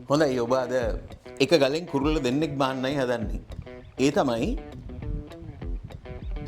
හොඳයි ඔබ අද එක ගලෙන් කුරුල්ල දෙන්නෙක් බාන්නයි හදන්නේ. ඒ තමයි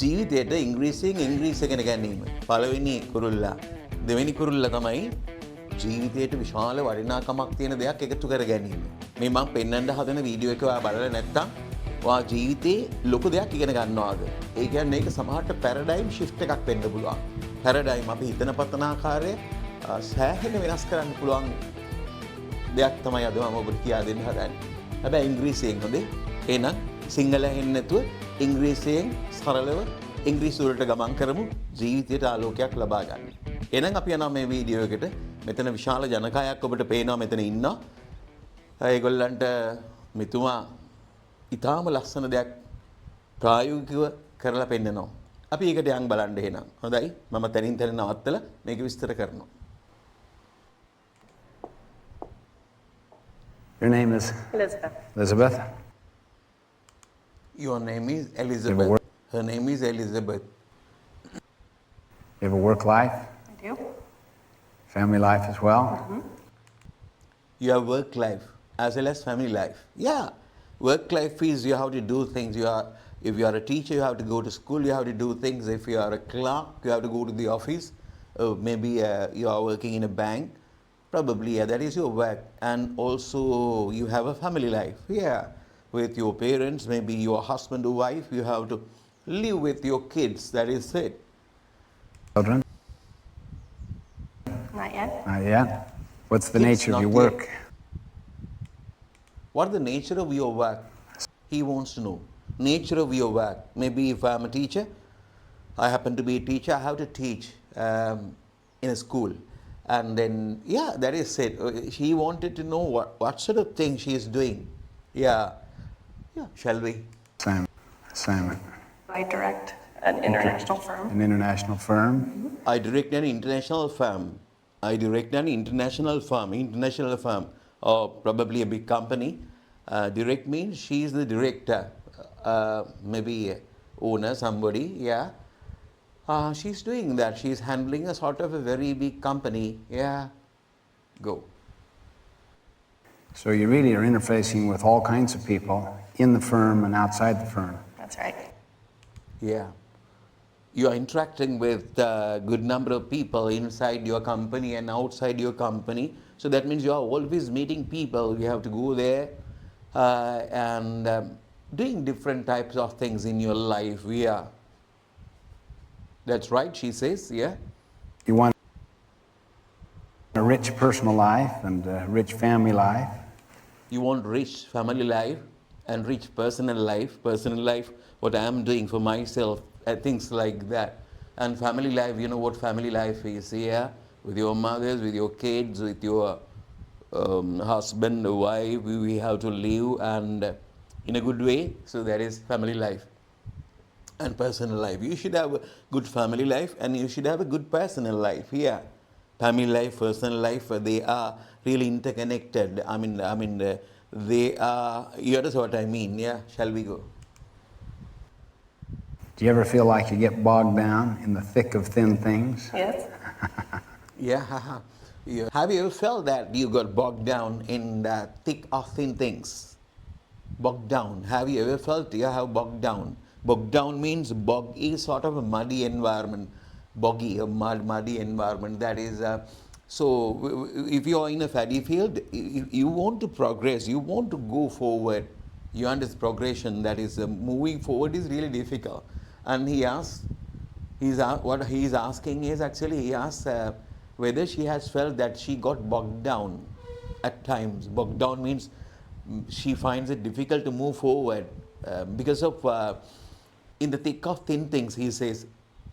ජීවිතයට ඉංග්‍රීසියෙන් ඉංග්‍රීසි ඉගෙන ගැනීම. පළවෙනි කුරුල්ලා. දෙවෙනි කුරුල්ලා තමයි ජීවිතයට විශාල වටිනාකමක් තියෙන දෙයක් එකතු කර ගැනීම. මේ මම පෙන්වන්න හදන වීඩියෝ එක ඔයා බලලා නැත්නම් ඔයා ජීවිතේ ලොකු දෙයක් ඉගෙන ගන්නවාද? ඒ කියන්නේ ඒක සමහරට පැරඩයිම් shift එකක් වෙන්න පුළුවන්. පැරඩයිම් අපි හිතන පතන ආකාරය සෑහෙන වෙනස් කරන්න පුළුවන් දෙයක් තමයි අද මම ඔබට කියා දෙන්න හදන්නේ. හැබැයි ඉංග්‍රීසියෙන් හොඳේ. එහෙනම් සිංහල ඇහෙන්නේ නැතුව ඉංග්‍රීසියෙන් සරලව ඉංග්‍රීසි වලට ගමන් කරමු ජීවිතයට ආලෝකයක් ලබා ගන්න. එහෙනම් අපි යනවා මේ වීඩියෝ එකට. මෙතන විශාල ජනකායක් ඔබට පේනවා මෙතන ඉන්නවා. ඒගොල්ලන්ට මෙතුමා ඊටාම ලස්සන දෙයක් ප්‍රායෝගිකව කරලා පෙන්නනවා. අපි ඒකට යන් බලන්න එහෙනම්. හොඳයි. මම තනින් තන නවත්තලා මේක විස්තර කරනවා. Your name is? Elizabeth. Elizabeth? Your name is Elizabeth. Her name is Elizabeth. You have a work life? I do. Family life as well? You have work life as well as family life. Yeah. Work life is you have to do things. If you are a teacher, you have to go to school, you have to do things. If you are a clerk, you have to go to the office. Maybe you are working in a bank. Probably, yeah, that is your work. And also you have a family life. Yeah. With your parents, maybe your husband or wife, you have to live with your kids. That is it. Children? Not yet. Not yet. What's the Kids, nature of not your yet. work? What is the nature of your work? He wants to know. Nature of your work. Maybe if I'm a teacher, I happen to be a teacher, I have to teach in a school. And then, yeah, that is it. She wanted to know what sort of thing she is doing. Yeah. Yeah, shall we? Assignment. I direct an international firm. An international firm? I direct an international firm. I direct an international firm. International firm. Or probably a big company. Direct means she is the director. Maybe owner, somebody, yeah. She's doing that. She's handling a sort of a very big company. Yeah. Go. So you really are interfacing with all kinds of people in the firm and outside the firm. That's right. Yeah. You are interacting with a good number of people inside your company and outside your company. So that means you are always meeting people. You have to go there and doing different types of things in your life. Yeah. That's right, she says, yeah. You want a rich personal life and a rich family life. You want rich family life and rich personal life. Personal life, what I am doing for myself, things like that. And family life, you know what family life is, yeah? With your mothers, with your kids, with your husband, wife, we have to live and in a good way. So that is family life. And personal life. You should have a good family life and you should have a good personal life. Yeah. Family life, personal life, they are really interconnected. I mean, they are, you understand what I mean, yeah? Shall we go? Do you ever feel like you get bogged down in the thick of thin things? Yes. Yeah. Yeah. Have you ever felt that you got bogged down in the thick of thin things? Bogged down. Have you ever felt you have bogged down? Bogged down means bog is sort of a muddy environment. Boggy, a muddy environment. That is, so if you are in a paddy field, you want to progress, you want to go forward. You understand progression, that is, moving forward is really difficult. And he asks, what he is asking is actually, he asks whether she has felt that she got bogged down at times. Bogged down means she finds it difficult to move forward because of in the thick of thin things, he says,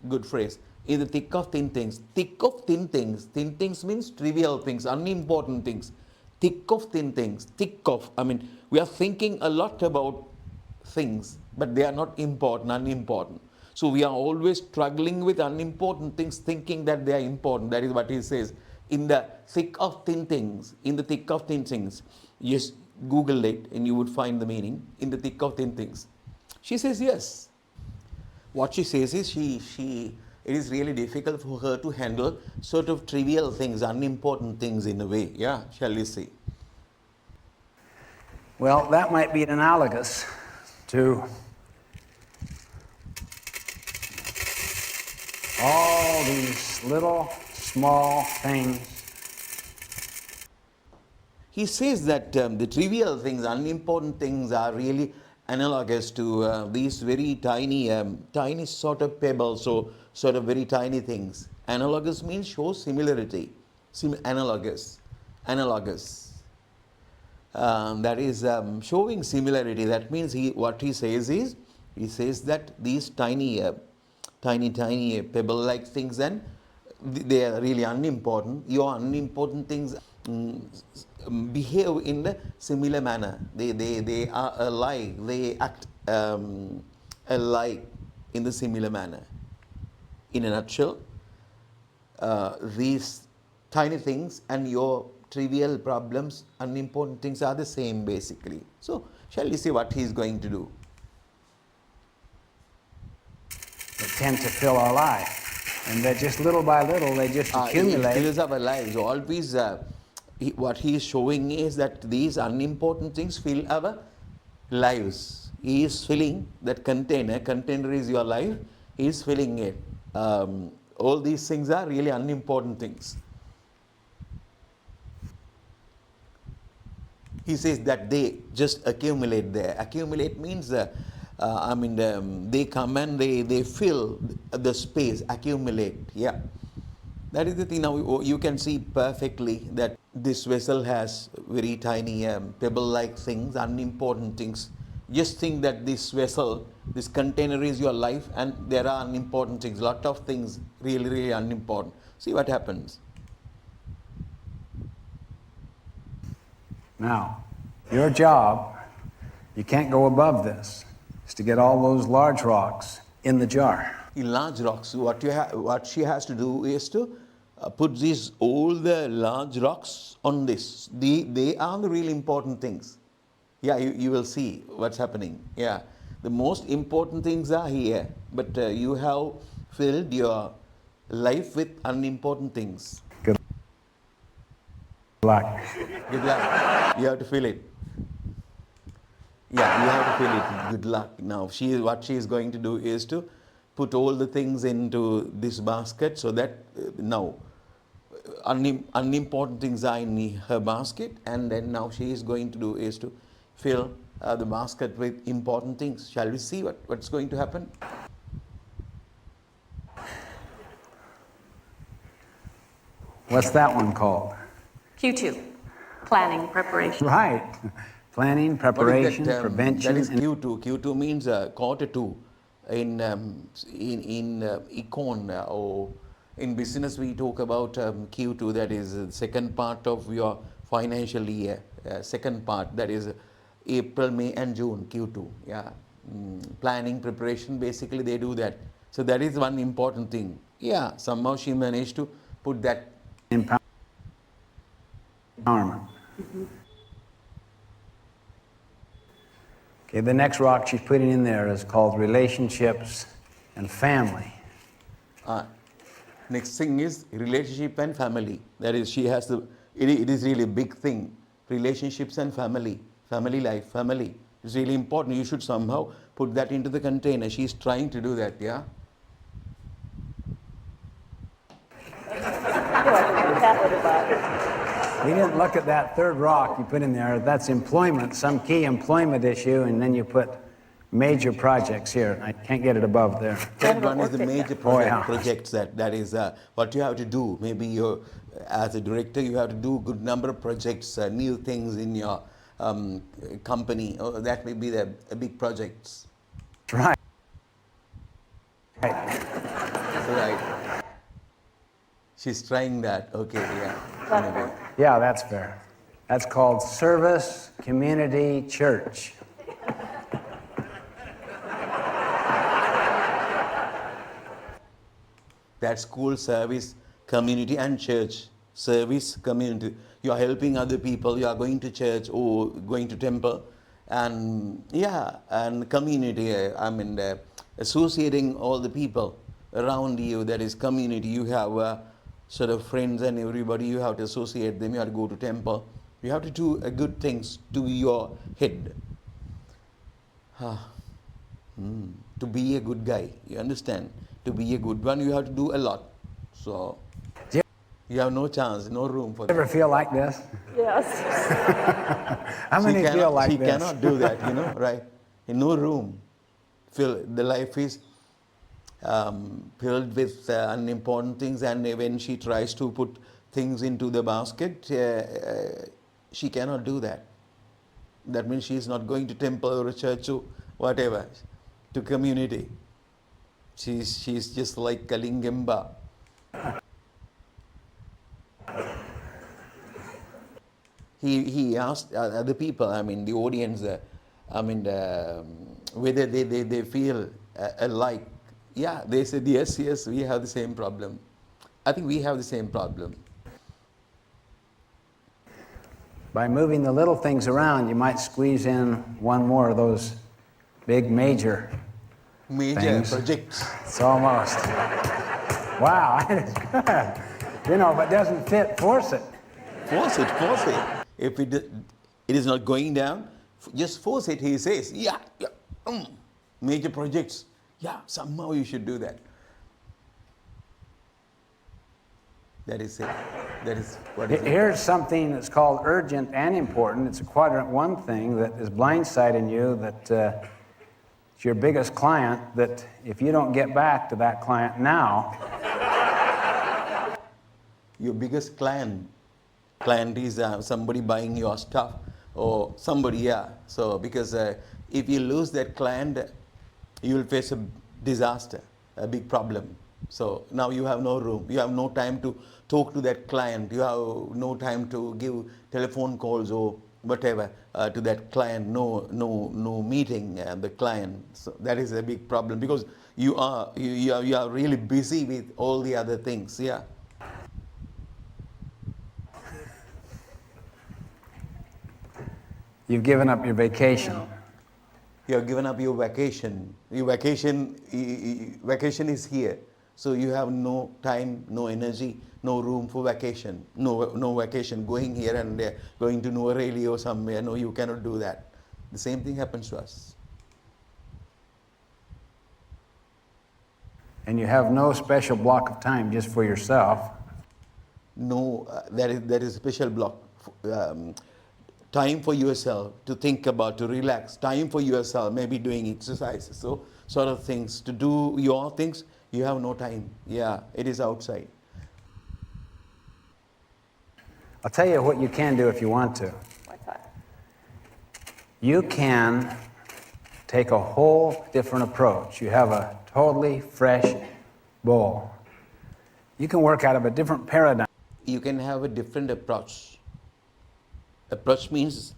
good phrase, in the thick of thin things. Thick of thin things. Thin things means trivial things, unimportant things. Thick of thin things. Thick of, I mean, we are thinking a lot about things, but they are not important, unimportant. So we are always struggling with unimportant things, thinking that they are important. That is what he says. In the thick of thin things. In the thick of thin things. Yes, Google it and you would find the meaning. In the thick of thin things. She says yes. What she says is it is really difficult for her to handle sort of trivial things, unimportant things in a way. Yeah, shall we see? Well, that might be analogous to all these little, small things. He says that the trivial things, unimportant things are really analogous to these very tiny sort of pebbles, so sort of very tiny things. Analogous means show similarity. Analogous. That is showing similarity. That means what he says is, he says that these tiny pebble-like things, and they are really unimportant. Your unimportant things behave in a similar manner. They are alike. They act alike in the similar manner. In a nutshell, these tiny things and your trivial problems, unimportant things are the same basically. So, shall we see what he is going to do? That tend to fill our life. And that just little by little, they just accumulate. It fills our lives. Always, what he is showing is that these unimportant things fill our lives. He is filling that container. Container is your life. He is filling it. All these things are really unimportant things. He says that they just accumulate there. Accumulate means, they come and they fill the space, accumulate, yeah. That is the thing. Now you can see perfectly that this vessel has very tiny pebble-like things, unimportant things. Just think that this vessel, this container is your life, and there are unimportant things, lot of things really unimportant. See what happens. Now, your job, you can't go above this, is to get all those large rocks in the jar. In large rocks, what she has to do is to put all the large rocks on this. They are the really important things. Yeah, you will see what's happening. Yeah, the most important things are here, but you have filled your life with unimportant things. Good luck. Good luck. You have to fill it. Yeah, you have to fill it. Good luck. Now, what she is going to do is to put all the things into this basket, so that now unimportant things are in her basket, and then now she is going to do is to fill the basket with important things. Shall we see what's going to happen? What's that one called? Q2, planning, preparation. Right. Planning, preparation, prevention. That is Q2. Q2 means quarter 2. In econ or in business, we talk about Q2. That is the second part of your financial year. Second part, that is April, May, and June. Q2. Yeah. Planning, preparation. Basically, they do that. So that is one important thing. Yeah. Somehow she managed to put that. Empowerment. Mm-hmm. Okay, the next rock she's putting in there is called relationships and family. Next thing is relationship and family. That is, she has it is really a big thing. Relationships and family life, family. It's really important. You should somehow put that into the container. She's trying to do that, yeah? We didn't look at that third rock you put in there. That's employment, some key employment issue, and then you put major projects here. I can't get it above there. That one is the major project, yeah. projects that is what you have to do. Maybe you, as a director, you have to do a good number of projects, new things in your company. That may be a big projects. Right. Right. She's trying that. Okay, yeah. Anyway. Yeah, that's fair. That's called service community church. That's school, service, community, and church. Service, community. You are helping other people. You are going to church or going to temple, and yeah, and community. Associating all the people around you. That is community. You have sort of friends and everybody. You have to associate them. You have to go to temple. You have to do good things to your head. To be a good guy, you understand? To be a good one, you have to do a lot. So Do you have no chance, no room for you ever that. feel like this? Yes. How many feel like She this? cannot do that, right? In no room. The life is filled with unimportant things, and when she tries to put things into the basket, she cannot do that. That means she is not going to temple or a church or whatever, to community. She's just like Kalingemba. He asked other people, I mean the audience, whether they feel alike. Yeah, they said yes, we have the same problem. I think we have the same problem. By moving the little things around, you might squeeze in one more of those big major Major things. projects. It's almost. Wow. You know, if it doesn't fit, force it. Force it. If it is not going down, just force it, he says. Yeah. Major projects. Yeah, somehow you should do that. That is it. That is what is it. Here's something that's called urgent and important. It's a quadrant 1 thing that is blindsiding you, that it's your biggest client, that if you don't get back to that client now, Your biggest client is somebody buying your stuff or somebody, yeah. So because if you lose that client, you will face a disaster, a big problem. So now you have no room, you have no time to talk to that client, you have no time to give telephone calls or whatever to that client, no meeting the client. So that is a big problem because you are really busy with all the other things, yeah. you've given up your vacation. You have given up your vacation. Your vacation is here. So you have no time, no energy, no room for vacation. No vacation going here and there, going to Nuvareli or somewhere. No, you cannot do that. The same thing happens to us. And you have no special block of time just for yourself. No, there is a special block. Time for yourself to think about, to relax. Time for yourself, maybe doing exercises, so sort of things. To do your things, you have no time. Yeah, it is outside. I'll tell you what you can do if you want to. What's that? You can take a whole different approach. You have a totally fresh bowl. You can work out of a different paradigm. You can have a different approach. Approach means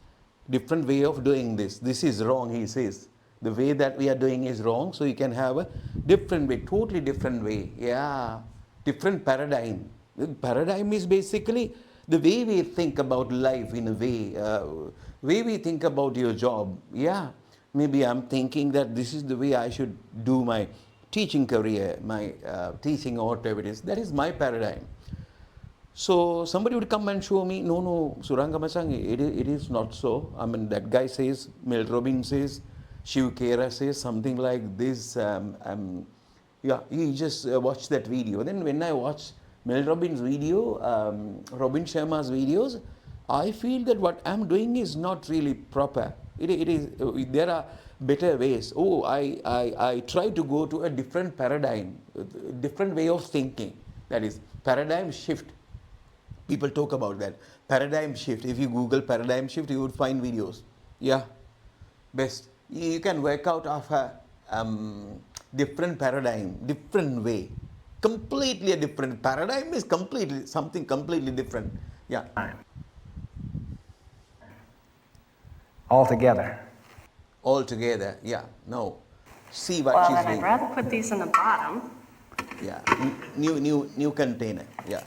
different way of doing this. This is wrong, he says. The way that we are doing is wrong, so you can have a different way, totally different way. Yeah, different paradigm. The paradigm is basically the way we think about life in a way we think about your job. Yeah, maybe I'm thinking that this is the way I should do my teaching career, my teaching or whatever it is. That is my paradigm. So somebody would come and show me, no, Surangama-san, it is not so. I mean, that guy says, Mel Robbins says, Shiv Khera says something like this. Yeah, you just watch that video. Then when I watch Mel Robbins' video, Robin Sharma's videos, I feel that what I'm doing is not really proper. It is. There are better ways. Oh, I try to go to a different paradigm, different way of thinking. That is paradigm shift. People talk about that. Paradigm shift. If you Google paradigm shift, you would find videos. Yeah, best. You can work out of a different paradigm, different way. Completely a different paradigm is completely something completely different. Yeah. Altogether. All together. Yeah. No. See what Well, she's then I'd doing. rather put these in the bottom. Yeah. New container. Yeah.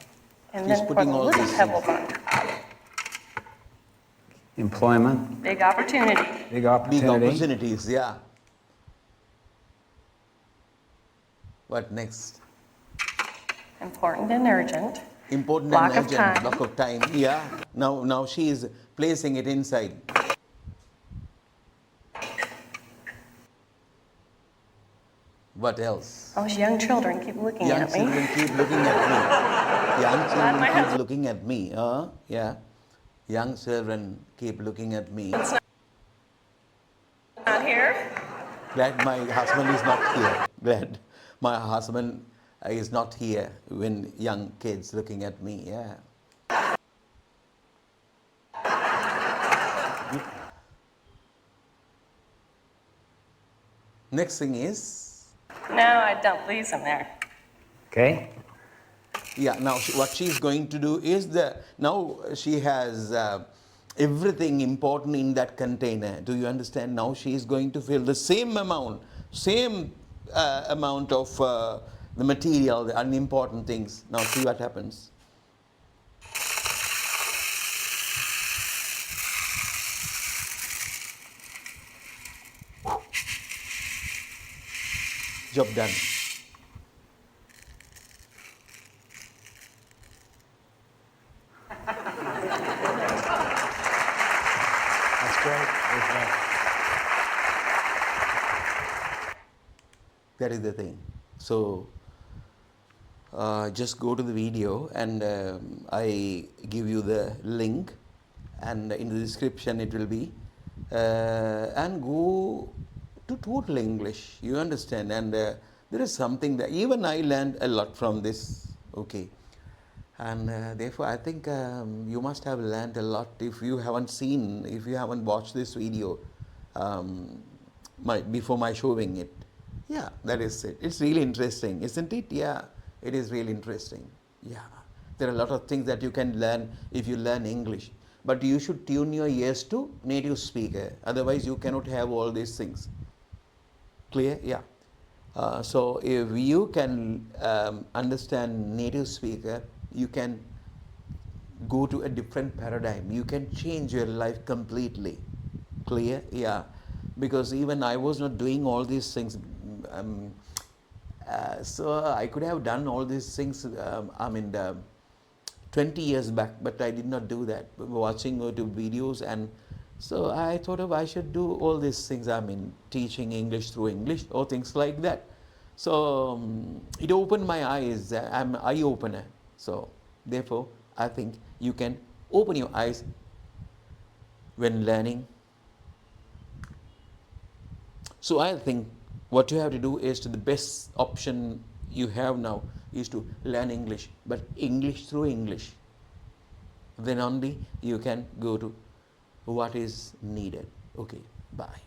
And She's then put putting a all little these pebble things. bar. Employment, Big opportunity. big Big opportunity. opportunities. Yeah. What next? Important and urgent. Important Block and of urgent time. block of time. Yeah. Now she is placing it inside. What else? Those young children keep looking Young at me. children keep looking at me. Young my children keep husband- looking at me. Yeah. Young children keep looking at me. Not here. Glad my husband is not here. Glad my husband is not here when young kids looking at me. Yeah. Next thing is, No, I don't please him there. Okay? yeah, now what she's going to do is now she has everything important in that container. Do you understand? Now she is going to fill the same amount of the material, the unimportant things. Now see what happens. Job done. That's great. That is the thing. So just go to the video and I give you the link, and in the description it will be, and go to total English. You understand? And there is something that even I learned a lot from this. Okay. And therefore I think you must have learned a lot if you haven't watched this video before my showing it. Yeah, that is it. It's really interesting, isn't it? Yeah, it is really interesting. Yeah, there are a lot of things that you can learn if you learn English, but you should tune your ears to native speaker. Otherwise, you cannot have all these things. Clear? Yeah. So if you can understand native speaker, you can go to a different paradigm. You can change your life completely. Clear? Yeah. Because even I was not doing all these things. So I could have done all these things 20 years back, but I did not do that. Watching YouTube videos, and so I thought of I should do all these things. Teaching English through English or things like that. So it opened my eyes. I'm an eye opener. So therefore, I think you can open your eyes when learning. So I think what you have to do is, to the best option you have now is to learn English, but English through English. Then only you can go to what is needed. Okay, bye.